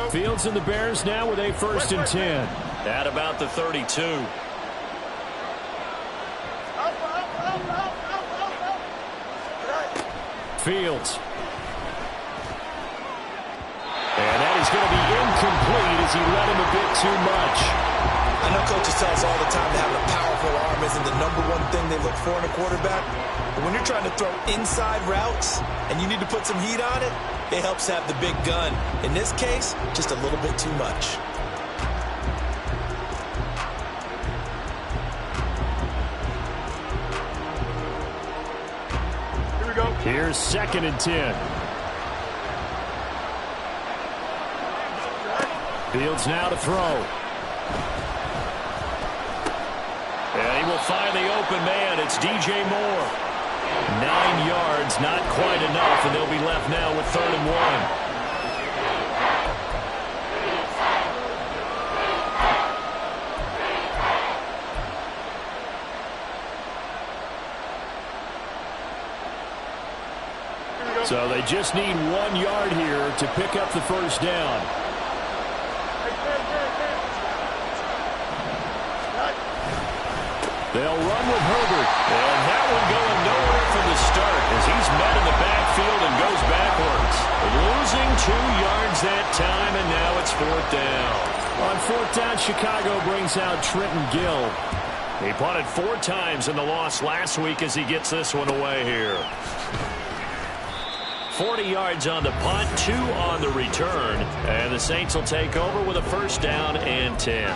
Fields and the Bears now with a 1st and 10. At about the 32. Fields. And that is going to be incomplete as he led him a bit too much. I know coaches tell us all the time that having a powerful arm isn't the #1 thing they look for in a quarterback. But when you're trying to throw inside routes and you need to put some heat on it, it helps have the big gun. In this case, just a little bit too much. Here's 2nd and 10. Fields now to throw. And he will find the open man. It's DJ Moore. 9 yards, not quite enough, and they'll be left now with 3rd and 1. So they just need 1 yard here to pick up the 1st down. They'll run with Herbert. And that one going nowhere from the start as he's met in the backfield and goes backwards. Losing 2 yards that time, and now it's 4th down. On 4th down, Chicago brings out Trenton Gill. He punted 4 times in the loss last week as he gets this one away here. 40 yards on the punt, 2 on the return, and the Saints will take over with a 1st down and 10.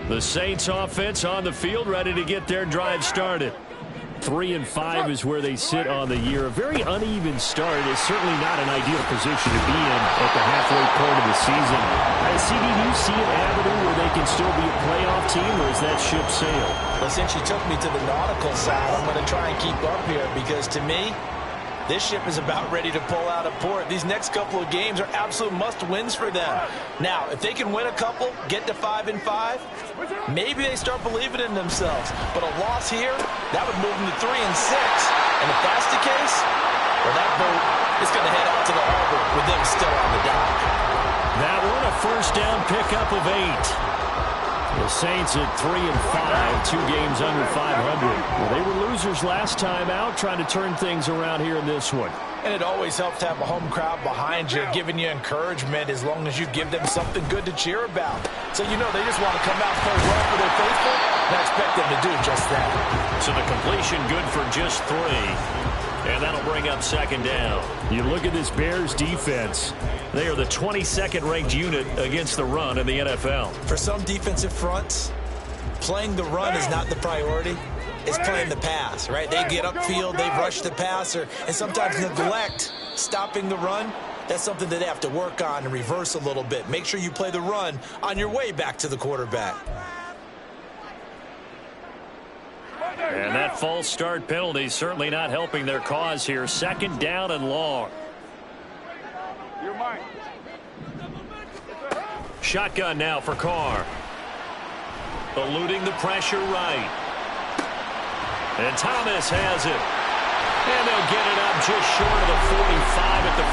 The Saints offense on the field, ready to get their drive started. 3 and 5 is where they sit on the year. A very uneven start is certainly not an ideal position to be in at the halfway point of the season. CD, do you see an avenue where they can still be a playoff team, or is that ship sailed? Well, since you took me to the nautical side, I'm going to try and keep up here because to me, this ship is about ready to pull out of port. These next couple of games are absolute must-wins for them. Now, if they can win a couple, get to 5 and 5, maybe they start believing in themselves. But a loss here, that would move them to 3 and 6. And if that's the case, well, that boat is going to head out to the harbor with them still on the dock. That one, a 1st down pickup of 8. The Saints at 3 and 5, 2 games under 500. Well, they were losers last time out, trying to turn things around here in this one. And it always helps to have a home crowd behind you, giving you encouragement as long as you give them something good to cheer about. So you know they just want to come out and play well for their faithful, and I expect them to do just that. So the completion good for just 3. And that'll bring up 2nd down. You look at this Bears defense. They are the 22nd ranked unit against the run in the NFL. For some defensive fronts, playing the run is not the priority. It's playing the pass, right? They get upfield, they rush the passer, and sometimes neglect stopping the run. That's something that they have to work on and reverse a little bit. Make sure you play the run on your way back to the quarterback. And that false start penalty certainly not helping their cause here. 2nd down and long. Shotgun now for Carr. Eluding the pressure right. And Thomas has it. And they'll get it up just short of the 45 at the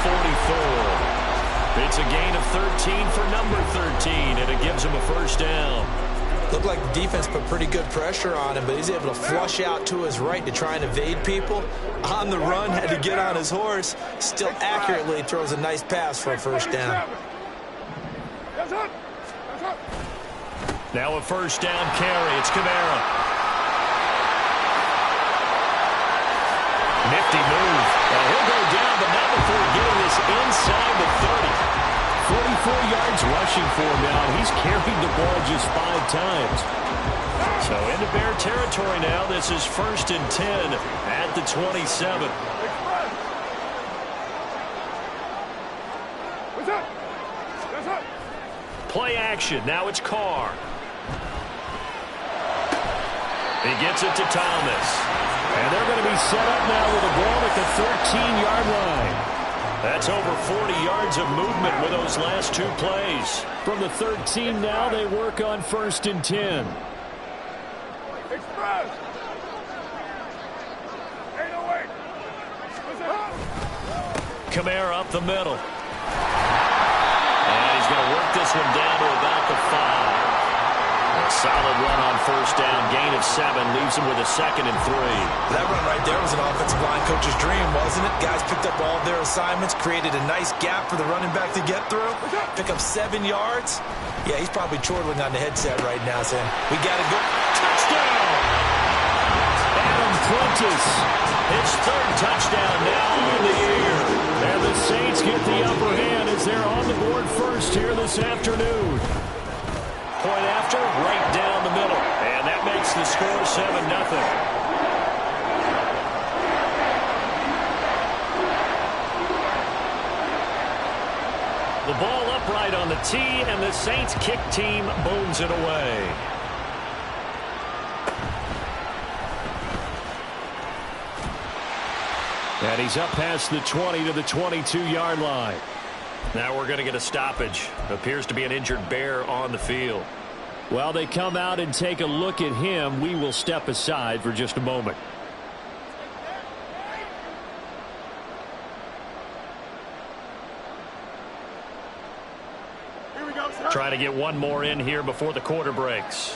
44. It's a gain of 13 for number 13, and it gives him a 1st down. Looked like the defense put pretty good pressure on him, but he's able to flush out to his right to try and evade people. On the run, had to get on his horse. Still accurately throws a nice pass for a 1st down. Now a 1st down carry. It's Kamara. Nifty move. Well, he'll go down, but not before getting this inside the 30. 44 yards rushing for him now. He's carried the ball just 5 times. So into Bear territory now. This is 1st and 10 at the 27. Play action. Now it's Carr. He gets it to Thomas. And they're going to be set up now with a ball at the 13-yard line. That's over 40 yards of movement with those last 2 plays. From the 13 now, they work on 1st and 10. Kamara up the middle. And he's going to work this one down to about the 5. A solid run on first down. Gain of 7 leaves him with a 2nd and 3. That run right there was an offensive line coach's dream, wasn't it? Guys picked up all their assignments, created a nice gap for the running back to get through. Pick up 7 yards. Yeah, he's probably chortling on the headset right now saying, we got to go. Touchdown! Adam Prentice, his 3rd touchdown now on the year. And the Saints get the upper hand as they're on the board first here this afternoon. Point after, right down the middle. And that makes the score 7-0. The ball upright on the tee, and the Saints kick team bones it away. And he's up past the 20 to the 22-yard line. Now we're going to get a stoppage. Appears to be an injured Bear on the field. While they come out and take a look at him, we will step aside for just a moment. Here we go, sir. Try to get one more in here before the quarter breaks.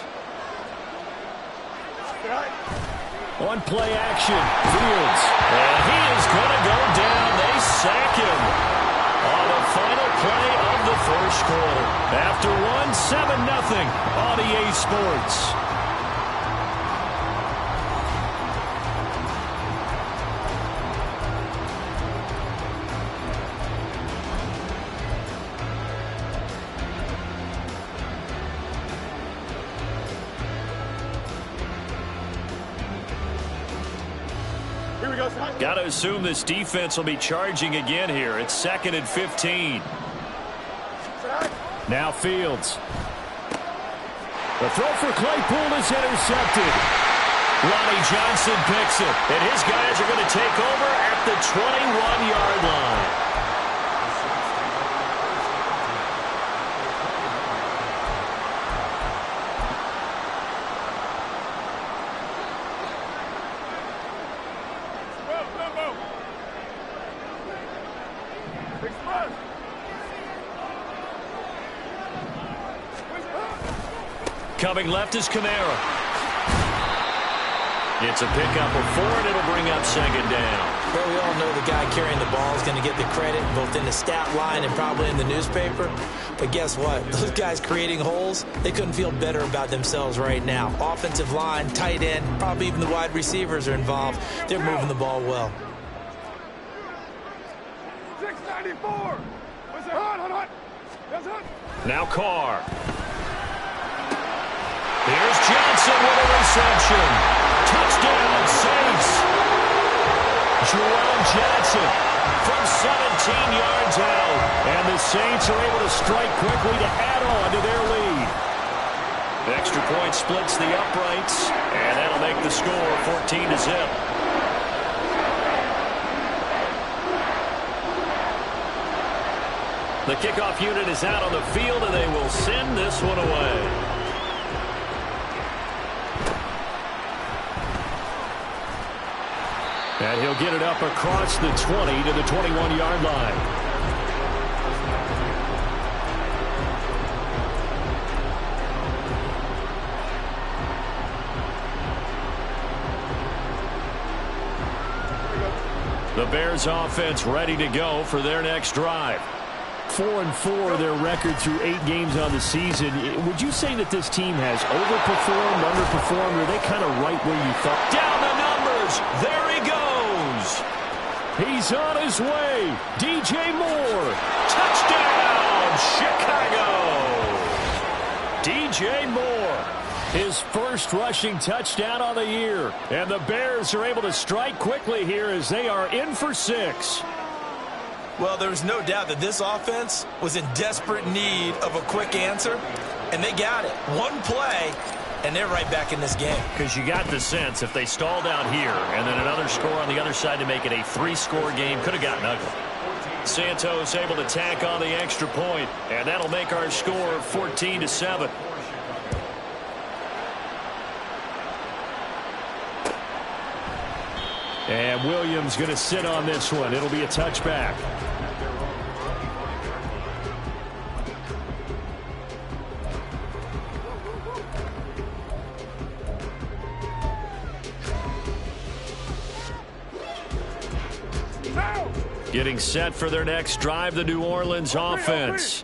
On play action, Fields. And he is going to go down. They sack him on the final play of the first quarter. After one, 7-0 on EA Sports. Got to assume this defense will be charging again here. It's 2nd and 15. Now Fields. The throw for Claypool is intercepted. Ronnie Johnson picks it, and his guys are going to take over at the 21-yard line. Coming left is Kamara. It's a pickup of 4, and it'll bring up 2nd down. Well, we all know the guy carrying the ball is going to get the credit, both in the stat line and probably in the newspaper. But guess what? Those guys creating holes, they couldn't feel better about themselves right now. Offensive line, tight end, probably even the wide receivers are involved. They're moving the ball well. 694. Now Carr. Here's Johnson with a reception. Touchdown, Saints. Jerome Johnson from 17 yards out. And the Saints are able to strike quickly to add on to their lead. The extra point splits the uprights, and that'll make the score 14-0. The kickoff unit is out on the field, and they will send this one away. And he'll get it up across the 20 to the 21-yard line. The Bears offense ready to go for their next drive. 4-4 their record through 8 games on the season. Would you say that this team has overperformed, underperformed, or are they kind of right where you thought? Down the numbers. There he goes. He's on his way. DJ Moore. Touchdown, Chicago. DJ Moore. His first rushing touchdown on the year. And the Bears are able to strike quickly here as they are in for 6. Well, there's no doubt that this offense was in desperate need of a quick answer, and they got it. One play, and they're right back in this game. Because you got the sense if they stalled out here and then another score on the other side to make it a 3-score game, could have gotten ugly. Santos able to tack on the extra point, and that'll make our score 14-7. And Williams going to sit on this one. It'll be a touchback. Getting set for their next drive, the New Orleans offense.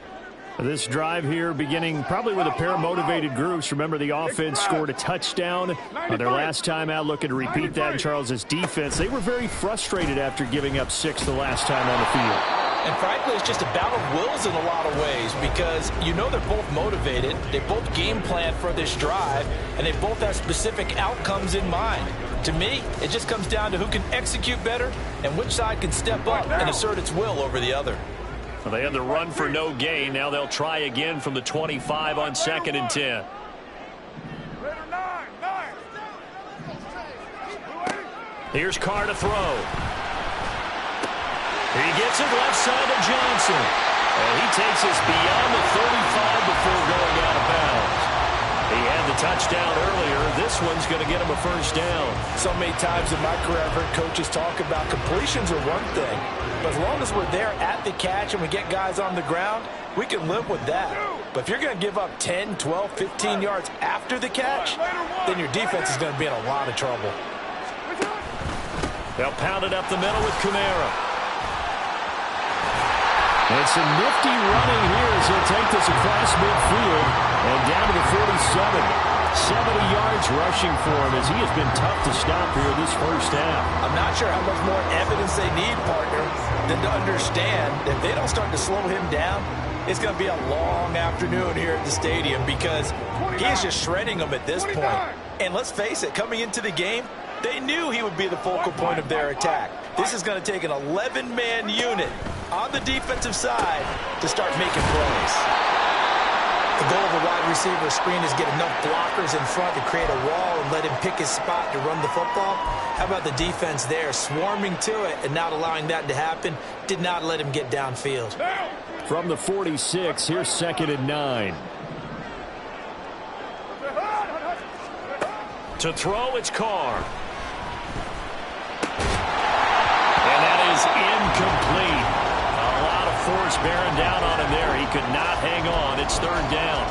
This drive here beginning probably with a pair of motivated groups. Remember, the offense scored a touchdown on their last time out, looking to repeat that in Charles's defense. They were very frustrated after giving up 6 the last time on the field. And frankly, it's just a battle of wills in a lot of ways because you know they're both motivated. They both game plan for this drive, and they both have specific outcomes in mind. To me, it just comes down to who can execute better and which side can step up and assert its will over the other. Well, they had the run for no gain. Now they'll try again from the 25 on 2nd and 10. Here's Carr to throw. He gets it left side to Johnson. And he takes us beyond the 35 before going out of bounds. He had the touchdown earlier. This one's going to get him a first down. So many times in my career I've heard coaches talk about completions are one thing. But as long as we're there at the catch and we get guys on the ground, we can live with that. But if you're going to give up 10, 12, 15 yards after the catch, then your defense is going to be in a lot of trouble. They'll pound it up the middle with Kamara. And some nifty running here as he'll take this across midfield and down to the 47. 70 yards rushing for him as he has been tough to stop here this first half. I'm not sure how much more evidence they need, partner, than to understand that if they don't start to slow him down, it's going to be a long afternoon here at the stadium because he is just shredding them at this point. And let's face it, coming into the game, they knew he would be the focal point of their attack. This is going to take an 11-man unit on the defensive side to start making plays. The goal of a wide receiver screen is get enough blockers in front to create a wall and let him pick his spot to run the football. How about the defense there, swarming to it and not allowing that to happen? Did not let him get downfield. From the 46, here's 2nd and 9. To throw, it's Carr. And that is incomplete. A lot of force bearing down on him there. He could not hang on. It's 3rd down.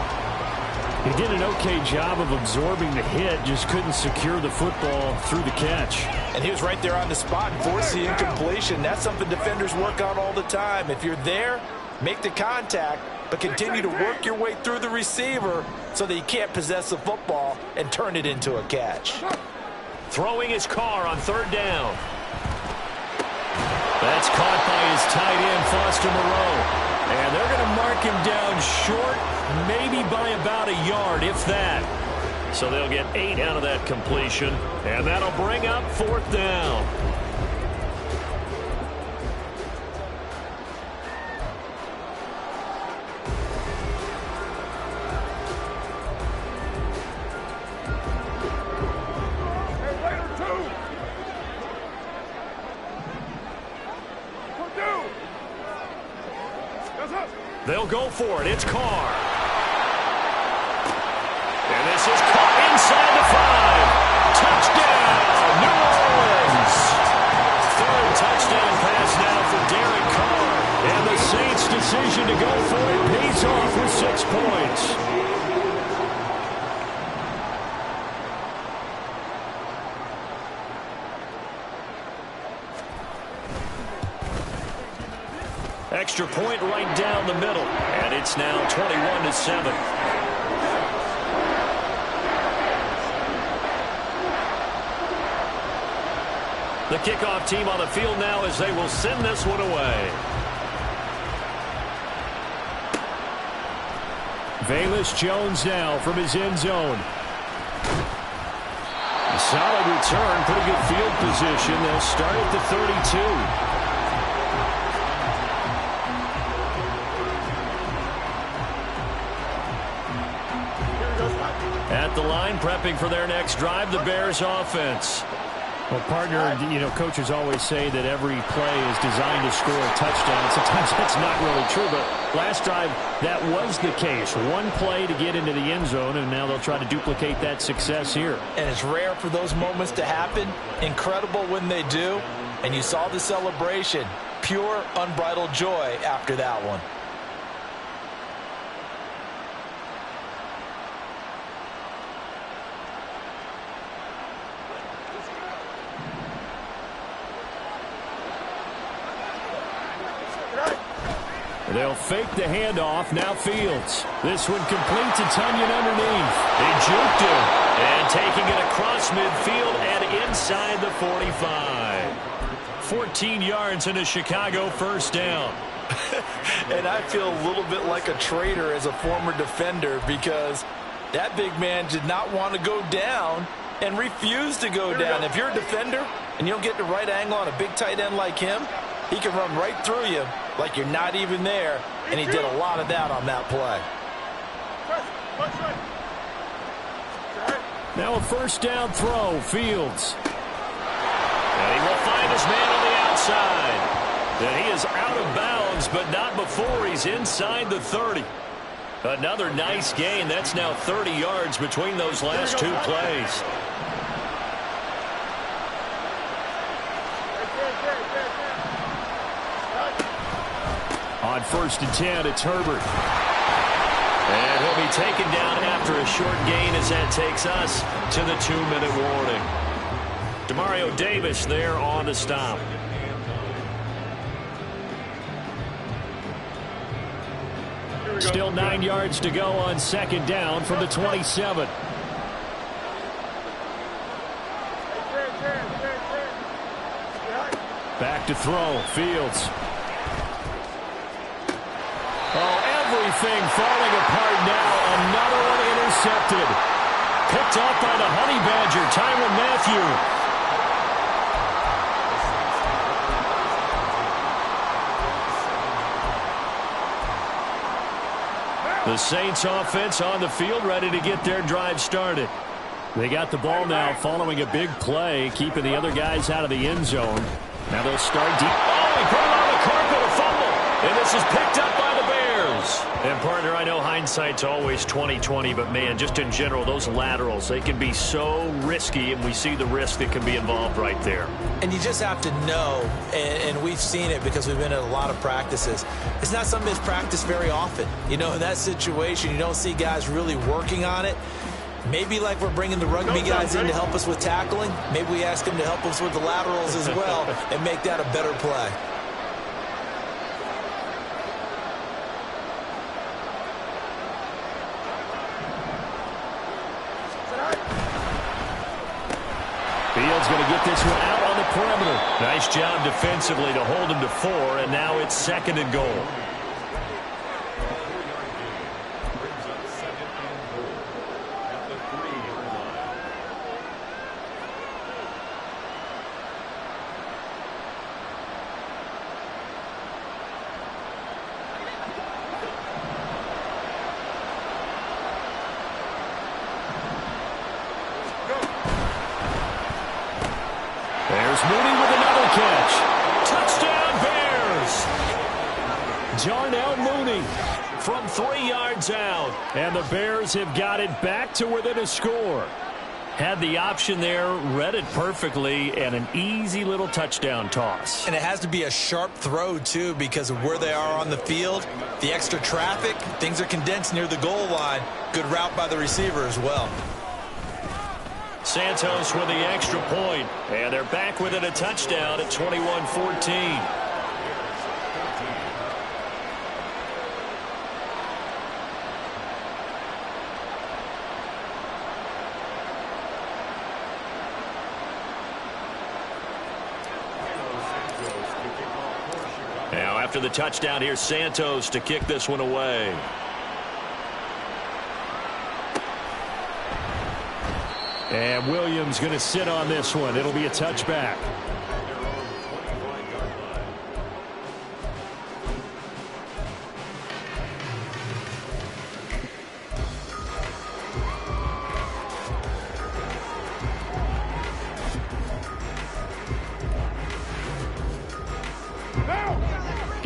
He did an okay job of absorbing the hit, just couldn't secure the football through the catch. And he was right there on the spot and forced the incompletion. That's something defenders work on all the time. If you're there, make the contact, but continue to work your way through the receiver so that you can't possess the football and turn it into a catch. Throwing his Carr on 3rd down. That's caught by his tight end, Foster Moreau. And they're going to mark him down short, maybe by about a yard, if that. So they'll get 8 out of that completion, and that'll bring up 4th down. They'll go for it. It's Carr. And this is caught inside the 5. Touchdown, New Orleans. 3rd touchdown pass now for Derek Carr. And the Saints' decision to go for it pays off with 6 points. Extra point right down the middle, and it's now 21-7. The kickoff team on the field now as they will send this one away. Velus Jones now from his end zone. A solid return, pretty good field position. They'll start at the 32. At the line, prepping for their next drive, the Bears offense. Well, partner, you know, coaches always say that every play is designed to score a touchdown. Sometimes that's not really true, but last drive, that was the case. One play to get into the end zone, and now they'll try to duplicate that success here. And it's rare for those moments to happen. Incredible when they do. And you saw the celebration. Pure, unbridled joy after that one. They'll fake the handoff. Now Fields. This one completes. It's Onion underneath. They juked him. And taking it across midfield and inside the 45. 14 yards and a Chicago first down. And I feel a little bit like a traitor as a former defender because that big man did not want to go down and refused to go down. If you're a defender and you don't get the right angle on a big tight end like him, he can run right through you like you're not even there, and he did a lot of that on that play. Now a first down throw. Fields. And he will find his man on the outside. And he is out of bounds, but not before he's inside the 30. Another nice gain. That's now 30 yards between those last two plays. On 1st and 10, it's Herbert. And he'll be taken down after a short gain as that takes us to the 2-minute warning. Demario Davis there on the stop. Still 9 yards to go on 2nd down from the 27. Back to throw. Fields. Oh, everything falling apart now. Another one intercepted. Picked off by the Honey Badger, Tyrann Mathieu. The Saints offense on the field, ready to get their drive started. They got the ball now following a big play, keeping the other guys out of the end zone. Now they'll start deep. Oh, he put it on the carpet, a fumble. And this is picked up by the Bears. And, partner, I know hindsight's always 20/20, but, man, just in general, those laterals, they can be so risky, and we see the risk that can be involved right there. And you just have to know, and we've seen it because we've been at a lot of practices, it's not something that's practiced very often. You know, in that situation, you don't see guys really working on it. Maybe like we're bringing the rugby guys in to help us with tackling, maybe we ask them to help us with the laterals as well and make that a better play. Fields going to get this one out on the perimeter. Nice job defensively to hold him to 4, and now it's 2nd and goal. Mooney with another catch. Touchdown, Bears! Darnell Mooney from 3 yards out. And the Bears have got it back to within a score. Had the option there, read it perfectly, and an easy little touchdown toss. And it has to be a sharp throw, too, because of where they are on the field. The extra traffic, things are condensed near the goal line. Good route by the receiver as well. Santos with the extra point, and they're back within a touchdown at 21-14. Now after the touchdown, here's Santos to kick this one away. And Williams going to sit on this one. It'll be a touchback.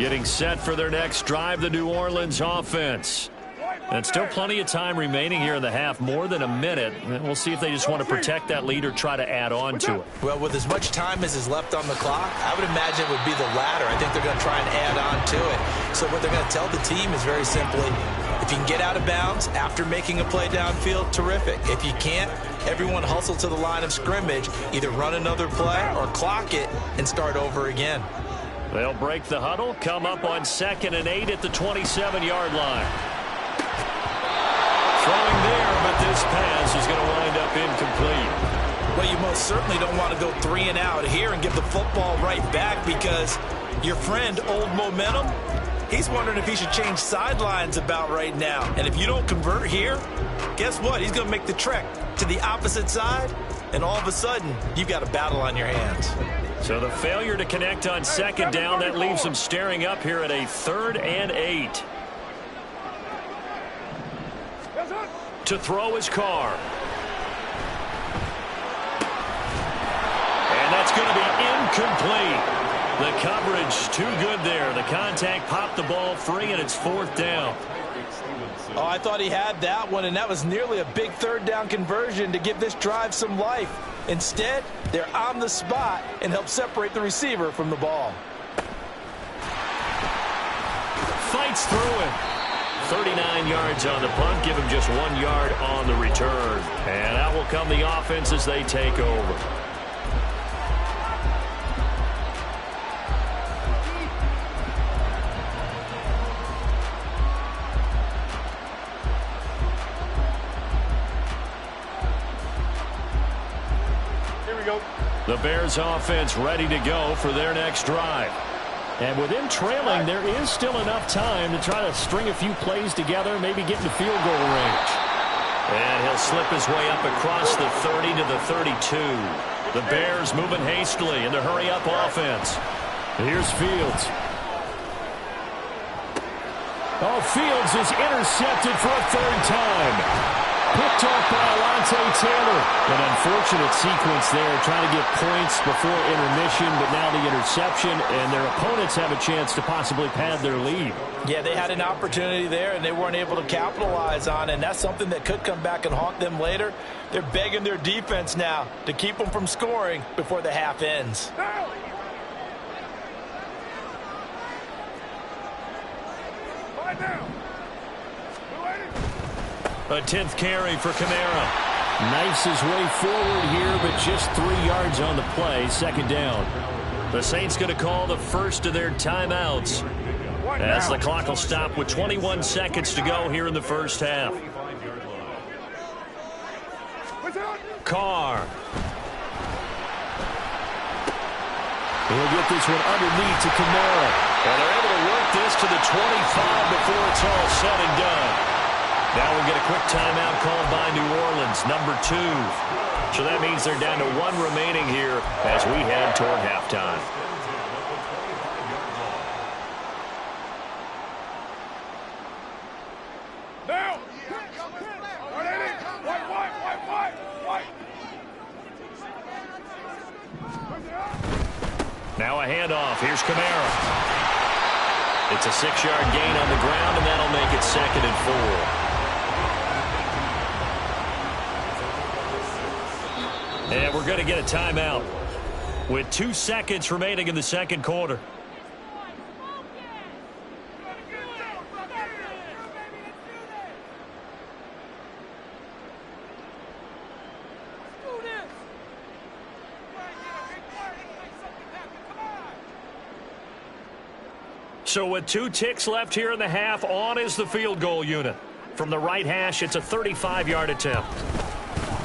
Getting set for their next drive, the New Orleans offense. And still plenty of time remaining here in the half, more than a minute. We'll see if they just want to protect that lead or try to add on to it. Well, with as much time as is left on the clock, I would imagine it would be the latter. I think they're going to try and add on to it. So what they're going to tell the team is very simply, if you can get out of bounds after making a play downfield, terrific. If you can't, everyone hustle to the line of scrimmage, either run another play or clock it and start over again. They'll break the huddle, come up on 2nd and 8 at the 27-yard line. Throwing there, but this pass is going to wind up incomplete. Well, you most certainly don't want to go 3 and out here and give the football right back, because your friend, Old Momentum, he's wondering if he should change sidelines about right now. And if you don't convert here, guess what? He's going to make the trek to the opposite side, and all of a sudden, you've got a battle on your hands. So the failure to connect on 2nd down, that leaves them staring up here at a 3rd and 8. To throw his Carr. And that's going to be incomplete. The coverage too good there. The contact popped the ball free, and it's 4th down. Oh, I thought he had that one, and that was nearly a big 3rd down conversion to give this drive some life. Instead, they're on the spot and help separate the receiver from the ball. Fights through it. 39 yards on the punt, give him just 1 yard on the return. And out will come the offense as they take over. Here we go. The Bears offense ready to go for their next drive. And with him trailing, there is still enough time to try to string a few plays together, maybe get into field goal range. And he'll slip his way up across the 30 to the 32. The Bears moving hastily in the hurry-up offense. Here's Fields. Oh, Fields is intercepted for a 3rd time. Picked off by AllDay Taylor. An unfortunate sequence there, trying to get points before intermission, but now the interception, and their opponents have a chance to possibly pad their lead. Yeah, they had an opportunity there, and they weren't able to capitalize on it, and that's something that could come back and haunt them later. They're begging their defense now to keep them from scoring before the half ends. Right now. A 10th carry for Kamara. Knifes his way forward here, but just 3 yards on the play. 2nd down. The Saints going to call the first of their timeouts, as the clock will stop with 21 seconds to go here in the first half. Carr. He'll get this one underneath to Kamara. And they're able to work this to the 25 before it's all said and done. Now we'll get a quick timeout called by New Orleans, number 2. So that means they're down to 1 remaining here as we head toward halftime. Now. Now a handoff. Here's Kamara. It's a 6-yard gain on the ground, and that'll make it 2nd and 4. And we're going to get a timeout with 2 seconds remaining in the 2nd quarter. So with 2 ticks left here in the half, on is the field goal unit. From the right hash, it's a 35-yard attempt.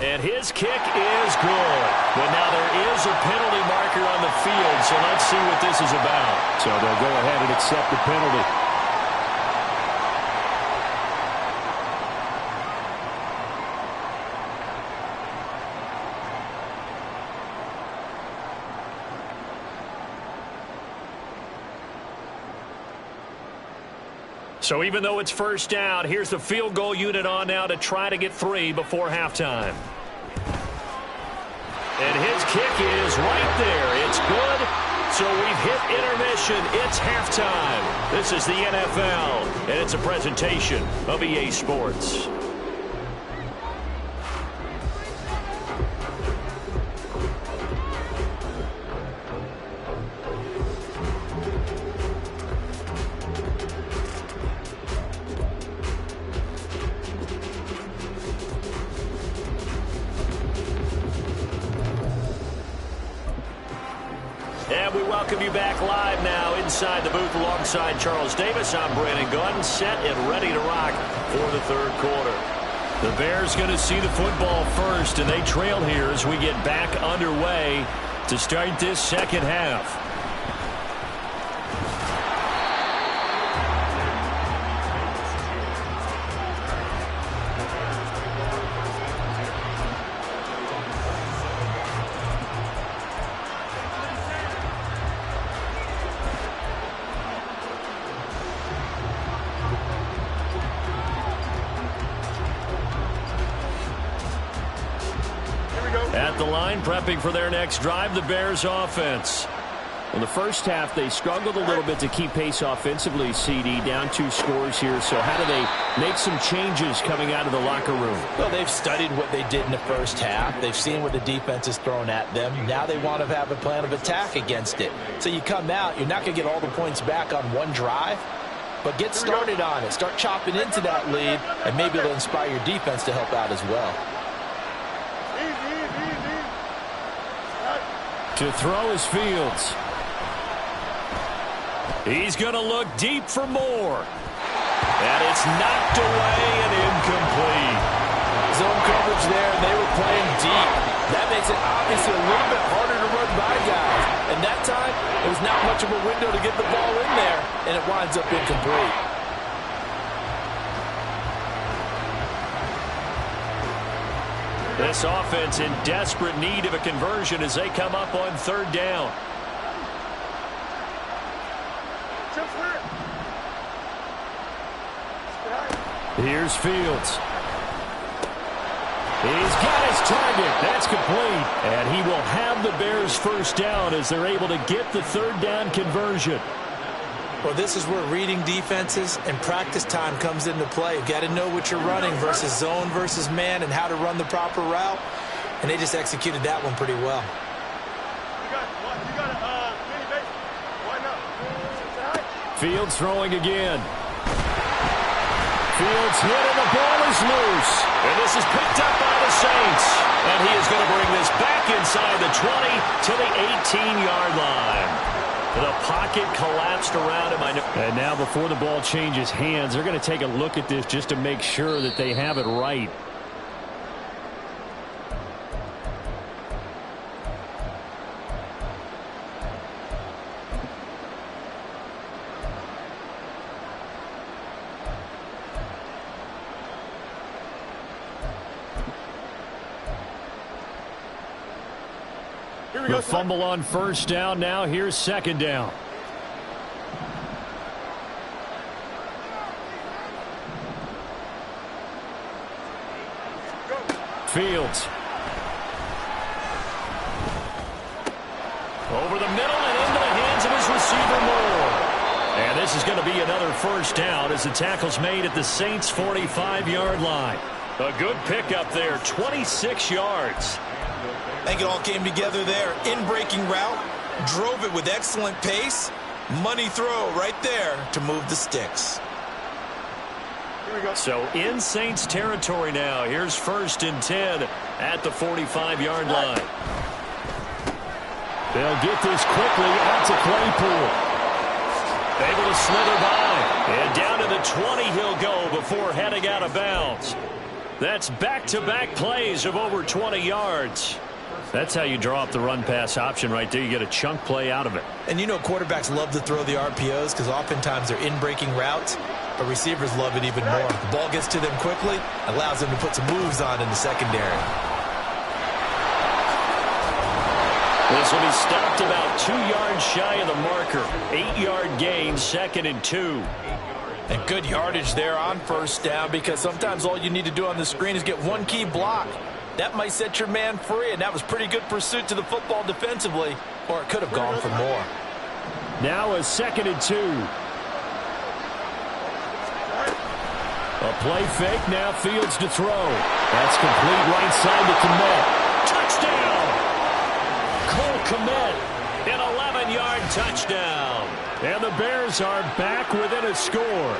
And his kick is good. But now there is a penalty marker on the field, so let's see what this is about. So they'll go ahead and accept the penalty. So even though it's first down, here's the field goal unit on now to try to get 3 before halftime. And his kick is right there. It's good. So we've hit intermission. It's halftime. This is the NFL, and it's a presentation of EA Sports. And we welcome you back live now inside the booth alongside Charles Davis. I'm Brandon Gunn, set and ready to rock for the third quarter. The Bears going to see the football first, and they trail here as we get back underway to start this second half. At the line, prepping for their next drive, the Bears offense. In the first half, they struggled a little bit to keep pace offensively, CD, down 2 scores here. So how do they make some changes coming out of the locker room? Well, they've studied what they did in the first half. They've seen what the defense has thrown at them. Now they want to have a plan of attack against it. So you come out, you're not going to get all the points back on one drive, but get started on it. Start chopping into that lead, and maybe it'll inspire your defense to help out as well. To throw is Fields. He's going to look deep for more. And it's knocked away and incomplete. Zone coverage there, and they were playing deep. That makes it obviously a little bit harder to run by guys. And that time, there was not much of a window to get the ball in there, and it winds up incomplete. This offense in desperate need of a conversion as they come up on third down. Here's Fields. He's got his target. That's complete. And he will have the Bears first down as they're able to get the third down conversion. Well, this is where reading defenses and practice time comes into play. You've got to know what you're running versus zone versus man and how to run the proper route. And they just executed that one pretty well. Fields throwing again. Fields hit and the ball is loose. And this is picked up by the Saints. And he is going to bring this back inside the 20 to the 18-yard line. The pocket collapsed around him. And now before the ball changes hands, they're going to take a look at this just to make sure that they have it right. The fumble on first down. Now here's second down. Fields. Over the middle and into the hands of his receiver Moore. And this is going to be another first down as the tackle's made at the Saints' 45-yard line. A good pickup there, 26 yards. I think it all came together there. In-breaking route, drove it with excellent pace. Money throw right there to move the sticks. So in Saints territory now. Here's 1st and 10 at the 45-yard line. They'll get this quickly out to Claypool. Able to slither by. And down to the 20 he'll go before heading out of bounds. That's back-to-back plays of over 20 yards. That's how you draw up the run-pass option right there. You get a chunk play out of it. And you know quarterbacks love to throw the RPOs because oftentimes they're in-breaking routes, but receivers love it even more. The ball gets to them quickly, allows them to put some moves on in the secondary. This will be stopped about 2 yards shy of the marker. 8-yard gain, 2nd and 2. And good yardage there on first down because sometimes all you need to do on the screen is get one key block. That might set your man free, and that was pretty good pursuit to the football defensively, or it could have gone for more. Now a 2nd and 2. A play fake, now Fields to throw. That's complete right side to Kmet. Touchdown! Cole Kmet, an 11-yard touchdown. And the Bears are back within a score.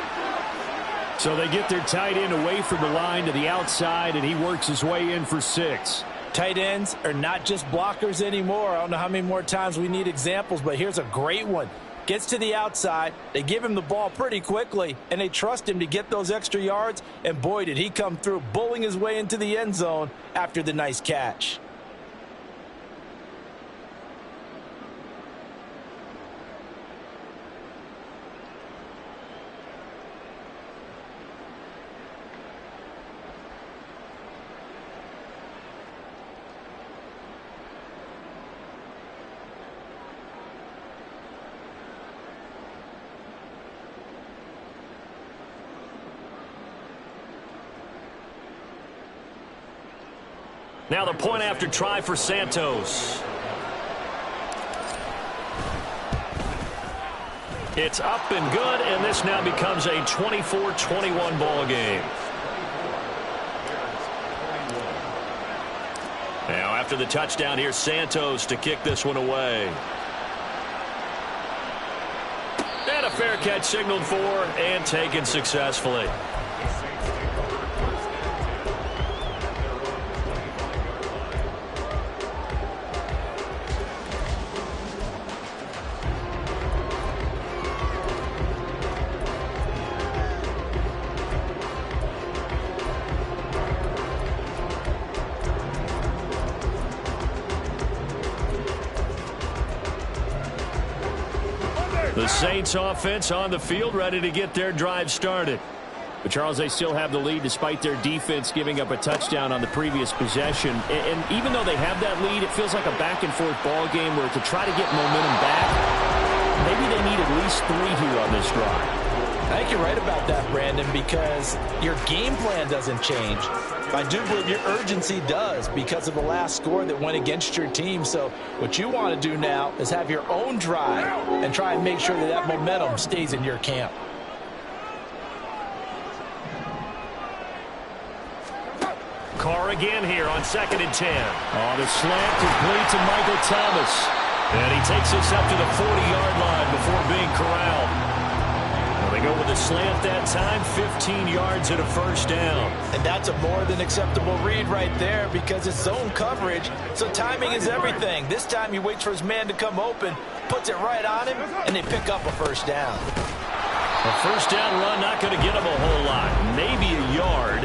So they get their tight end away from the line to the outside, and he works his way in for 6. Tight ends are not just blockers anymore. I don't know how many more times we need examples, but here's a great one. Gets to the outside, they give him the ball pretty quickly, and they trust him to get those extra yards, and boy, did he come through, bullying his way into the end zone after the nice catch. Now the point after try for Santos. It's up and good, and this now becomes a 24-21 ball game. Now after the touchdown, here's Santos to kick this one away. And a fair catch signaled for and taken successfully. The Saints offense on the field, ready to get their drive started. But, Charles, they still have the lead despite their defense giving up a touchdown on the previous possession. And even though they have that lead, it feels like a back-and-forth ball game where to try to get momentum back, maybe they need at least 3 here on this drive. I think you're right about that, Brandon, because your game plan doesn't change. I do believe your urgency does because of the last score that went against your team. So what you want to do now is have your own drive and try and make sure that that momentum stays in your camp. Carr again here on 2nd and 10. Oh, the slant complete to Michael Thomas. And he takes us up to the 40-yard line before being corralled. They go with a slant that time, 15 yards and a first down. And that's a more than acceptable read right there because it's zone coverage, so timing is everything. This time he waits for his man to come open, puts it right on him, and they pick up a first down. A first down run not going to get him a whole lot, maybe a yard.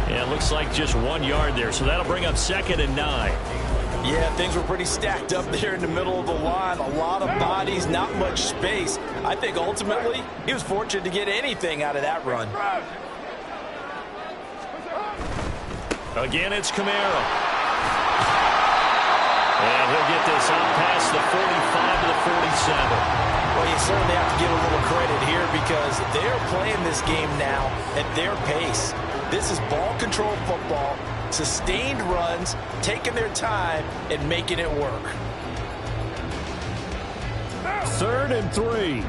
Yeah, it looks like just 1 yard there, so that'll bring up 2nd and 9. Yeah, things were pretty stacked up there in the middle of the line. A lot of bodies, not much space. I think ultimately he was fortunate to get anything out of that run. Again, it's Kamara. And he'll get this out past the 45 to the 47. Well, you certainly have to give a little credit here because they're playing this game now at their pace. This is ball control football. Sustained runs, taking their time, and making it work. 3rd and 3.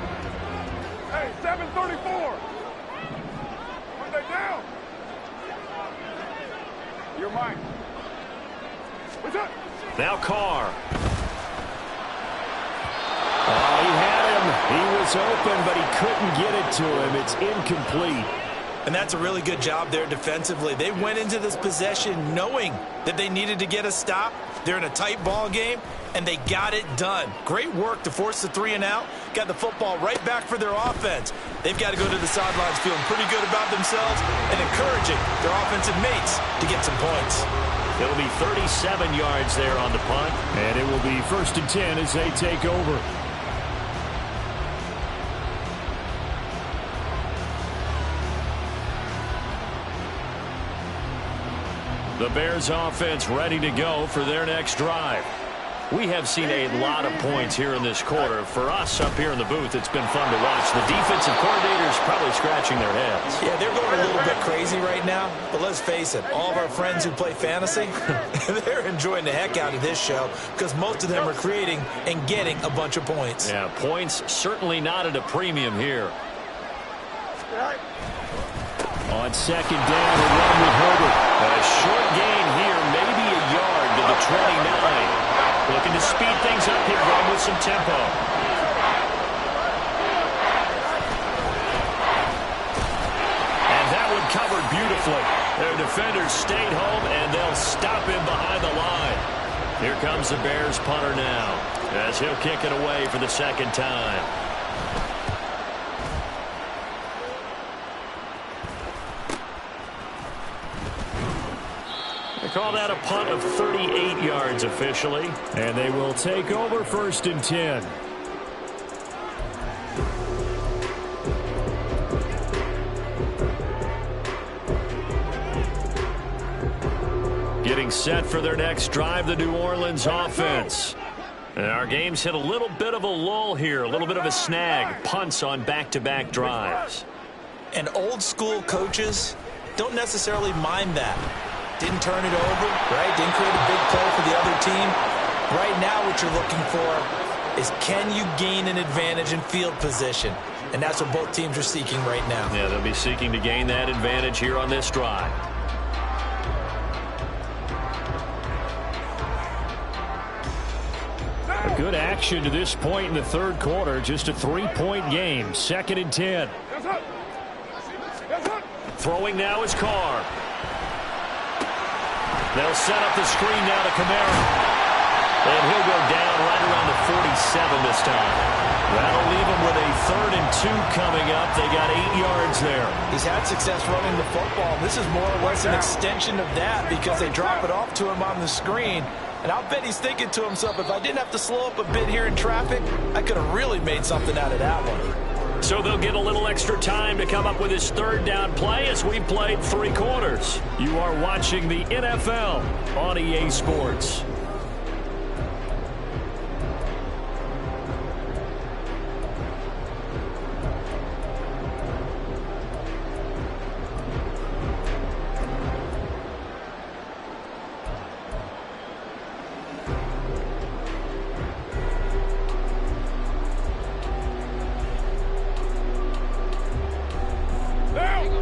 Hey, 734. Are they down? You're mine. What's up? Now Carr. Oh, he had him. He was open, but he couldn't get it to him. It's incomplete. And that's a really good job there defensively. They went into this possession knowing that they needed to get a stop. They're in a tight ball game, and they got it done. Great work to force the 3 and out. Got the football right back for their offense. They've got to go to the sidelines feeling pretty good about themselves and encouraging their offensive mates to get some points. It'll be 37 yards there on the punt. And it will be 1st and 10 as they take over. The Bears offense ready to go for their next drive. We have seen a lot of points here in this quarter. For us up here in the booth, it's been fun to watch. The defensive coordinators probably scratching their heads. Yeah, they're going a little bit crazy right now. But let's face it, all of our friends who play fantasy, they're enjoying the heck out of this show because most of them are creating and getting a bunch of points. Yeah, points certainly not at a premium here. On second down, a run with Herbert. A short gain here, maybe a yard to the 29. Looking to speed things up here, going with some tempo. And that one covered beautifully. Their defenders stayed home, and they'll stop him behind the line. Here comes the Bears punter now, as he'll kick it away for the second time. Call that a punt of 38 yards officially. And they will take over 1st and 10. Getting set for their next drive, the New Orleans offense. And our game's hit a little bit of a lull here, a little bit of a snag. Punts on back-to-back drives. And old school coaches don't necessarily mind that. Didn't turn it over, right? Didn't create a big play for the other team. Right now what you're looking for is can you gain an advantage in field position? And that's what both teams are seeking right now. Yeah, they'll be seeking to gain that advantage here on this drive. A good action to this point in the third quarter. Just a 3-point game. 2nd and 10. Throwing now is Carr. They'll set up the screen now to Kamara. And he'll go down right around the 47 this time. That'll leave him with a 3rd and 2 coming up. They got 8 yards there. He's had success running the football. This is more or less an extension of that because they drop it off to him on the screen. And I'll bet he's thinking to himself, if I didn't have to slow up a bit here in traffic, I could have really made something out of that one. So they'll get a little extra time to come up with his 3rd down play as we played 3 quarters. You are watching the NFL on EA Sports.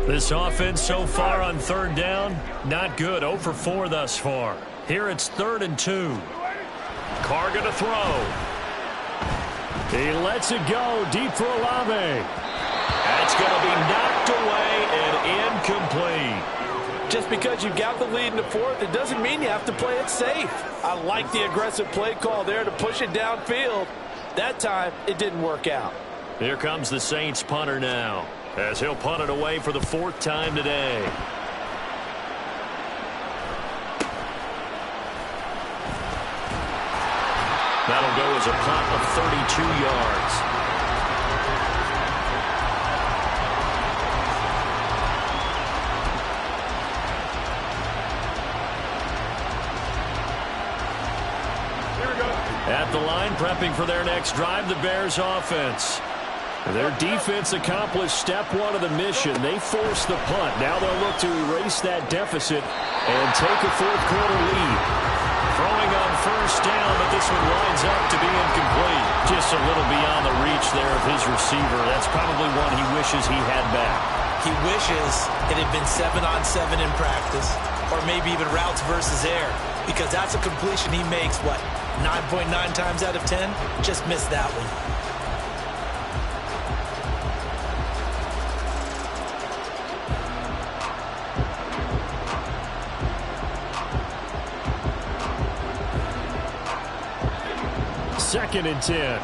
This offense so far on 3rd down, not good. 0 for 4 thus far. Here it's 3rd and 2. Carr going to throw. He lets it go deep for Olave. That's going to be knocked away and incomplete. Just because you've got the lead in the 4th, it doesn't mean you have to play it safe. I like the aggressive play call there to push it downfield. That time, it didn't work out. Here comes the Saints punter now, as he'll punt it away for the 4th time today. That'll go as a punt of 32 yards. At the line, prepping for their next drive, the Bears offense. Their defense accomplished step 1 of the mission. They forced the punt. Now they'll look to erase that deficit and take a 4th quarter lead. Throwing on 1st down, but this one winds up to be incomplete. Just a little beyond the reach there of his receiver. That's probably one he wishes he had back. He wishes it had been 7-on-7 in practice, or maybe even routes versus air, because that's a completion he makes, what, 9.9 times out of 10? Just missed that one. Second and 10.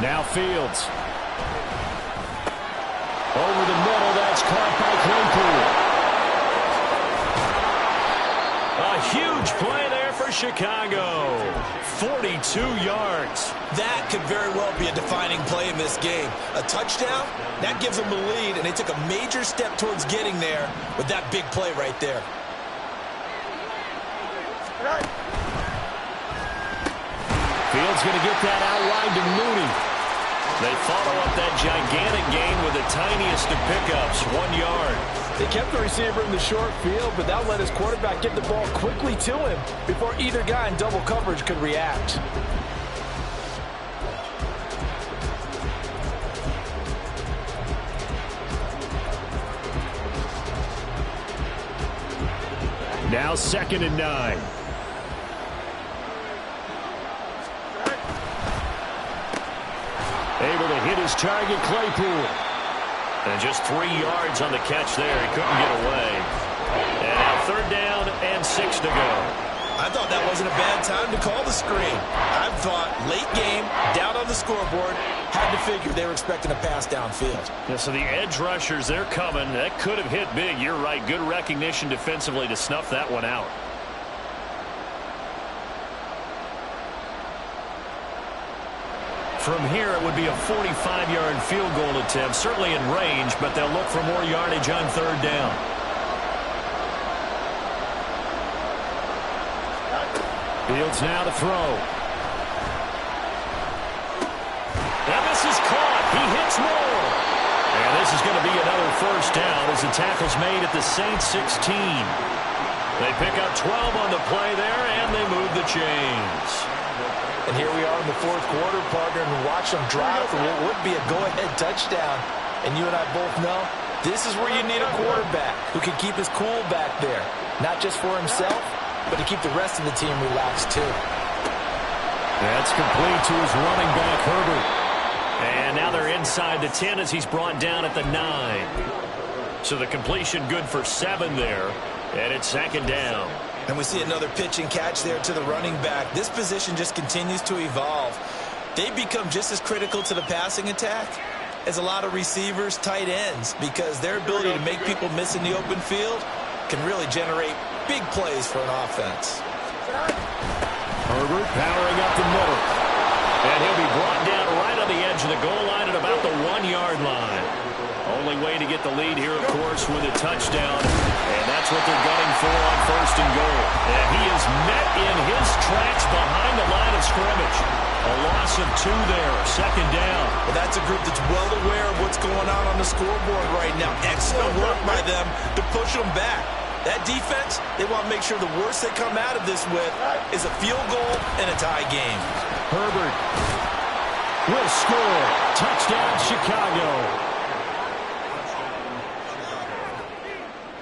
Now Fields. Over the middle, that's caught by Claypool. A huge play there for Chicago. 42 yards. That could very well be a defining play in this game. A touchdown, that gives them the lead, and they took a major step towards getting there with that big play right there. Fields going to get that out wide to Mooney. They follow up that gigantic gain with the tiniest of pickups, 1 yard. They kept the receiver in the short field, but that let his quarterback get the ball quickly to him before either guy in double coverage could react. Now 2nd and 9. Able to hit his target, Claypool. And just 3 yards on the catch there. He couldn't get away. And now 3rd down and 6 to go. I thought that wasn't a bad time to call the screen. I thought late game, down on the scoreboard, had to figure they were expecting a pass downfield. Yeah, so the edge rushers, they're coming. That could have hit big. You're right. Good recognition defensively to snuff that one out. From here, it would be a 45-yard field goal attempt, certainly in range, but they'll look for more yardage on 3rd down. Fields now to throw. And this is caught. He hits more. And this is going to be another 1st down as the tackle's made at the Saints 16. They pick up 12 on the play there, and they move the chains. And here we are in the 4th quarter, partner, and watch them drive for what would be a go-ahead touchdown. And you and I both know this is where you need a quarterback who can keep his cool back there. Not just for himself, but to keep the rest of the team relaxed too. That's complete to his running back, Herbert. And now they're inside the 10 as he's brought down at the 9. So the completion good for 7 there. And it's 2nd down. And we see another pitch and catch there to the running back. This position just continues to evolve. They become just as critical to the passing attack as a lot of receivers, tight ends, because their ability to make people miss in the open field can really generate big plays for an offense. Herbert powering up the middle. And he'll be brought down right on the edge of the goal line at about the 1-yard line. Only way to get the lead here, of course, with a touchdown. And that's what they're gunning for on 1st and goal. And he is met in his tracks behind the line of scrimmage. A loss of 2 there, 2nd down. Well, that's a group that's well aware of what's going on the scoreboard right now. Excellent work by them to push them back. That defense, they want to make sure the worst they come out of this with is a field goal and a tie game. Herbert will score. Touchdown, Chicago.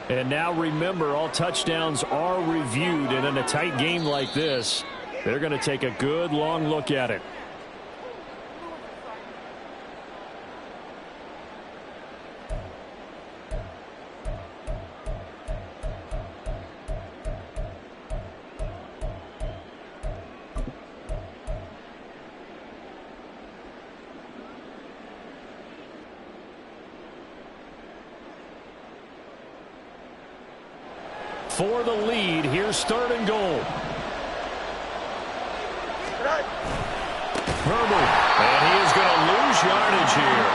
And now remember, all touchdowns are reviewed, and in a tight game like this, they're going to take a good long look at it. For the lead, here's 3rd and goal. Herbert, and he is going to lose yardage here.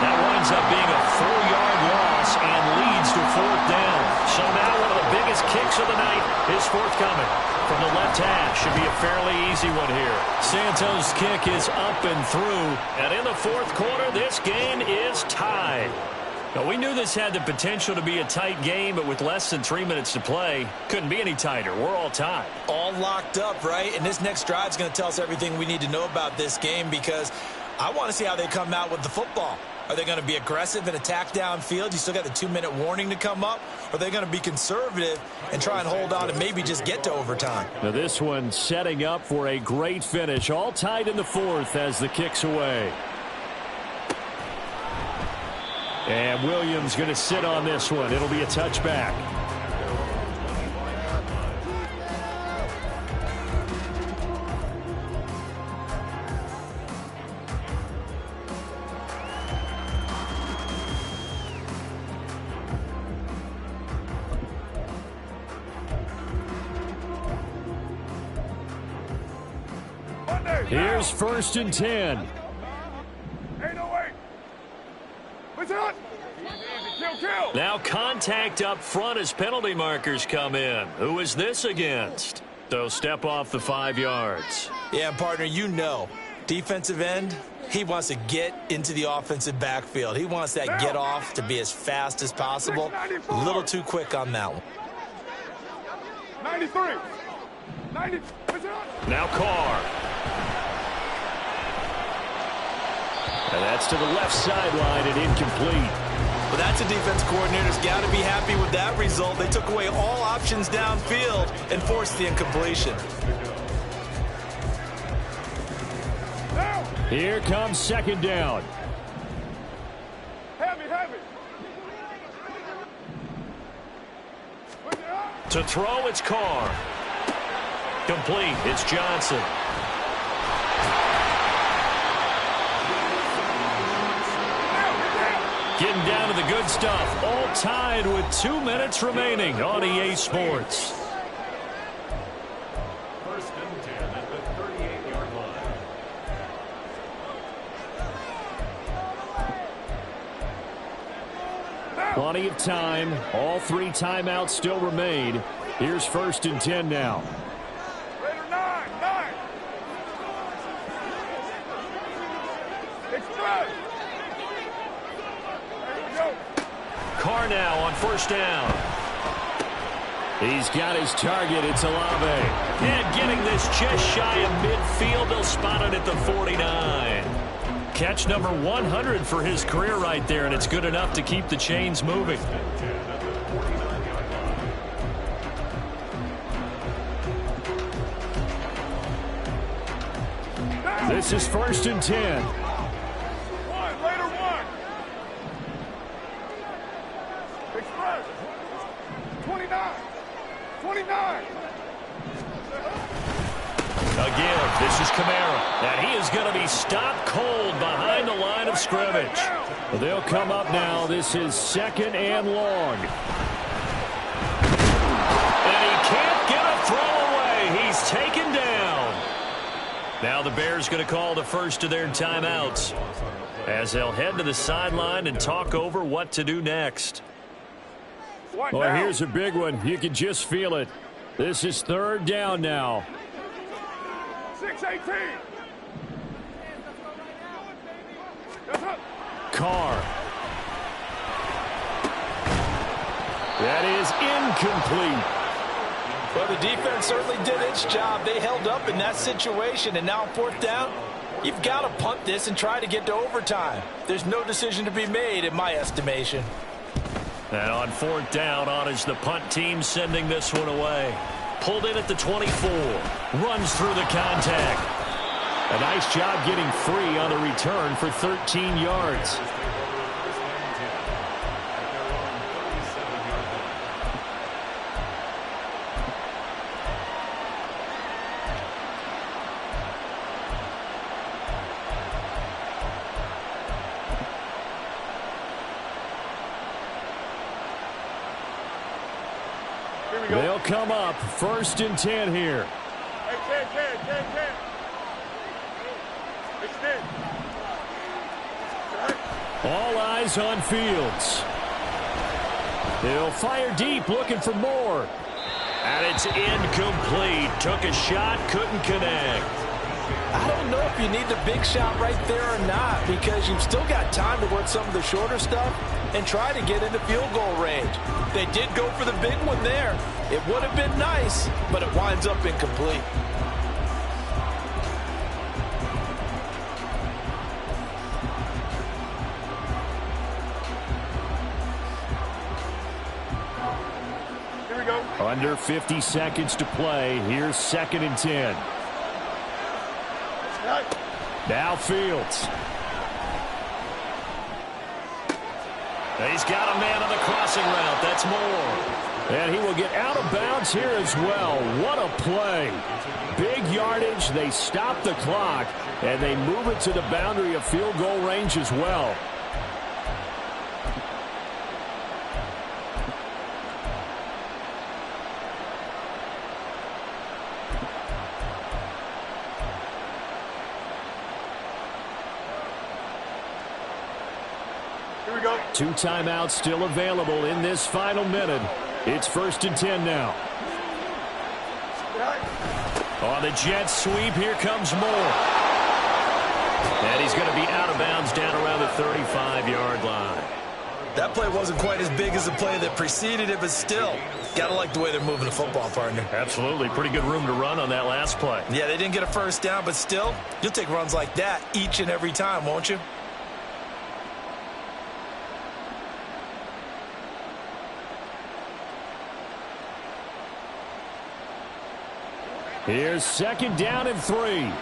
That winds up being a 4-yard loss and leads to 4th down. So now one of the biggest kicks of the night is forthcoming. From the left hash, should be a fairly easy one here. Santos' kick is up and through. And in the 4th quarter, this game is tied. Now, we knew this had the potential to be a tight game, but with less than 3 minutes to play, couldn't be any tighter. We're all tied. All locked up, right? And this next drive is going to tell us everything we need to know about this game, because I want to see how they come out with the football. Are they going to be aggressive and attack downfield? You still got the 2-minute warning to come up? Or are they going to be conservative and try and hold on and maybe just get to overtime? Now this one setting up for a great finish. All tied in the 4th as the kick's away. And Williams going to sit on this one. It'll be a touchback. Here's 1st and 10. 808. Listen up. Kill. Now contact up front as penalty markers come in. Who is this against? They'll step off the 5 yards. Yeah, partner, you know, defensive end, he wants to get into the offensive backfield. He wants that get off to be as fast as possible. A little too quick on that one. 93. 90. Now Carr. And that's to the left sideline and incomplete. Well, that's a defense coordinator's got to be happy with that result. They took away all options downfield and forced the incompletion. Here comes second down. Heavy. To throw, it's Carr. Complete, it's Johnson. Getting down to the good stuff. All tied with 2 minutes remaining on EA Sports. First and 10 at the 38-yard line. Plenty of time. All 3 timeouts still remain. Here's first and 10 now. Raider 9. Express. Carr now on first down. He's got his target. It's AllDay. And getting this just shy of midfield. They'll spot it at the 49. Catch number 100 for his career right there, and it's good enough to keep the chains moving. This is first and 10. Raider 1. Express. 29. Again, this is Kamara. And he is going to be stopped cold behind the line of scrimmage. Well, they'll come up now. This is second and long. And he can't get a throw away. He's taken down. Now the Bears going to call the first of their timeouts as they'll head to the sideline and talk over what to do next. Well, here's a big one. You can just feel it. This is third down now. 6-18. Carr. That is incomplete. Well, the defense certainly did its job. They held up in that situation, and now fourth down, you've got to punt this and try to get to overtime. There's no decision to be made in my estimation. And on fourth down, on is the punt team sending this one away. Pulled in at the 24. Runs through the contact. A nice job getting free on the return for 13 yards. They'll come up first and 10 here. Hey, 10. It's 10. All eyes on Fields. They'll fire deep, looking for more. And it's incomplete. Took a shot, couldn't connect. I don't know if you need the big shot right there or not, because you've still got time to work some of the shorter stuff and try to get into field goal range. They did go for the big one there. It would have been nice, but it winds up incomplete. Here we go. Under 50 seconds to play. Here's second and 10. Now Fields. He's got a man on the crossing route. That's more. And he will get out of bounds here as well. What a play. Big yardage. They stop the clock, and they move it to the boundary of field goal range as well. Here we go. 2 timeouts still available in this final minute. It's first and 10 now. On the jet sweep, here comes Moore. And he's going to be out of bounds down around the 35-yard line. That play wasn't quite as big as the play that preceded it, but still, got to like the way they're moving the football, partner. Absolutely. Pretty good room to run on that last play. Yeah, they didn't get a first down, but still, you'll take runs like that each and every time, won't you? Here's 2nd down and 3. Hey,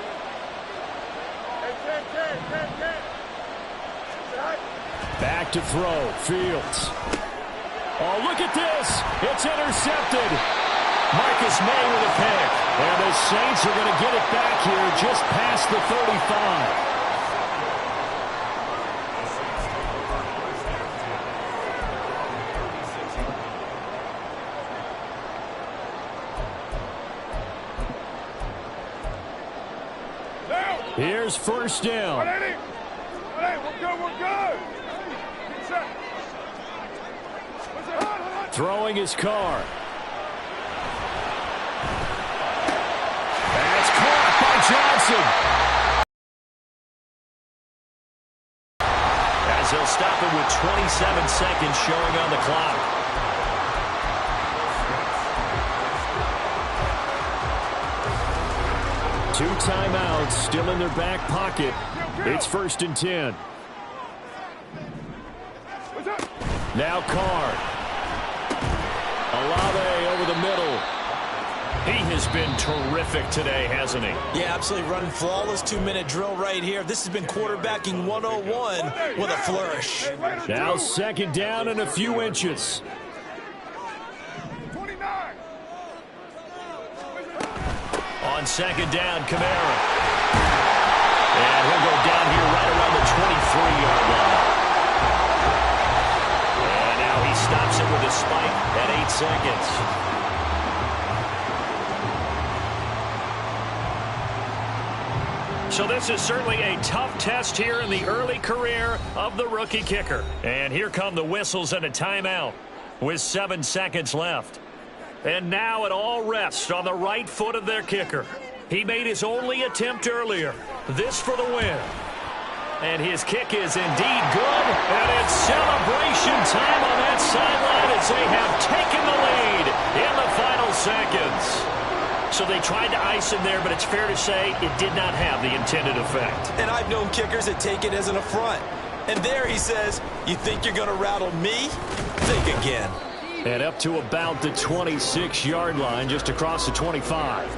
10. Back to throw. Fields. Oh, look at this. It's intercepted. Marcus May with a pick. And the Saints are going to get it back here just past the 35. Here's 1st down. We're good. Throwing his car. That's caught by Johnson. As he'll stop it with 27 seconds showing on the clock. Two timeouts still in their back pocket. It's 1st and 10. Now Carr. AllDay over the middle. He has been terrific today, hasn't he? Yeah, absolutely running flawless 2-minute drill right here. This has been quarterbacking 101 with a flourish. Now 2nd down and a few inches. 29. On 2nd down, Kamara. And he'll go down here right around the 23-yard line. And now he stops it with a spike at 8 seconds. So this is certainly a tough test here in the early career of the rookie kicker. And here come the whistles and a timeout with 7 seconds left. And now it all rests on the right foot of their kicker. He made his only attempt earlier. This for the win. And his kick is indeed good. And it's celebration time on that sideline as they have taken the lead in the final seconds. So they tried to ice him there, but it's fair to say it did not have the intended effect. And I've known kickers that take it as an affront. And there he says, you think you're going to rattle me? Think again. And up to about the 26-yard line, just across the 25.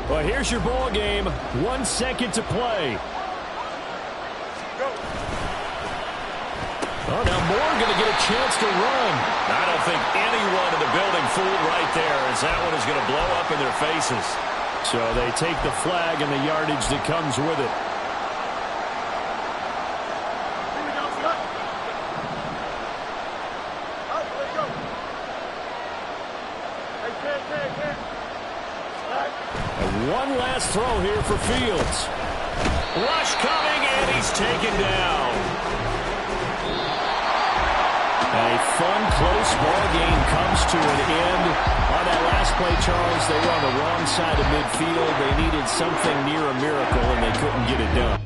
Well, here's your ball game. 1 second to play. Oh, now Moore going to get a chance to run. I don't think anyone in the building fooled right there, as that one is going to blow up in their faces. So they take the flag and the yardage that comes with it. And one last throw here for Fields. Rush coming, and he's taken down. A fun, close ball game comes to an end. On that last play, Charles, they were on the wrong side of midfield. They needed something near a miracle, and they couldn't get it done.